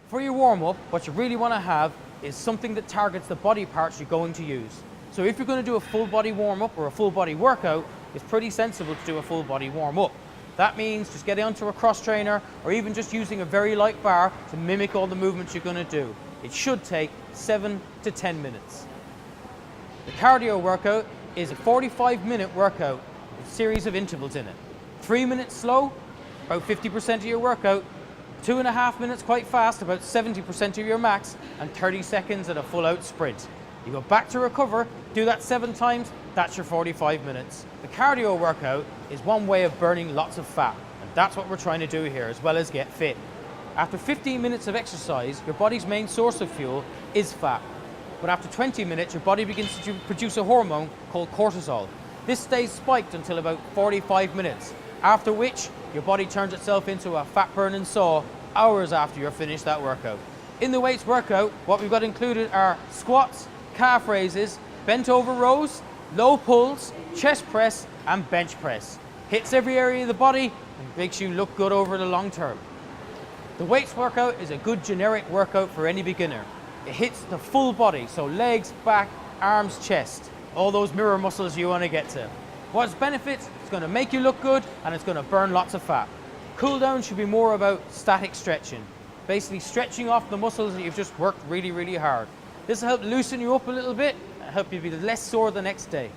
For your warm-up, what you really want to have is something that targets the body parts you're going to use. So if you're going to do a full body warm-up or a full body workout, it's pretty sensible to do a full body warm-up. That means just getting onto a cross trainer or even just using a very light bar to mimic all the movements you're going to do. It should take 7 to 10 minutes. The cardio workout is a 45-minute workout with a series of intervals in it. 3 minutes slow, about 50% of your workout, 2.5 minutes quite fast, about 70% of your max, and 30 seconds at a full-out sprint. You go back to recover, do that 7 times, that's your 45 minutes. The cardio workout is one way of burning lots of fat, and that's what we're trying to do here, as well as get fit. After 15 minutes of exercise, your body's main source of fuel is fat. But after 20 minutes, your body begins to produce a hormone called cortisol. This stays spiked until about 45 minutes, after which your body turns itself into a fat-burning saw hours after you're finished that workout. In the weights workout, what we've got included are squats, calf raises, bent over rows, low pulls, chest press, and bench press. Hits every area of the body and makes you look good over the long term. The weights workout is a good generic workout for any beginner. It hits the full body, so legs, back, arms, chest, all those mirror muscles you want to get to. What's benefits? It's going to make you look good and it's going to burn lots of fat. Cooldown should be more about static stretching, basically stretching off the muscles that you've just worked really, really hard. This will help loosen you up a little bit and help you be less sore the next day.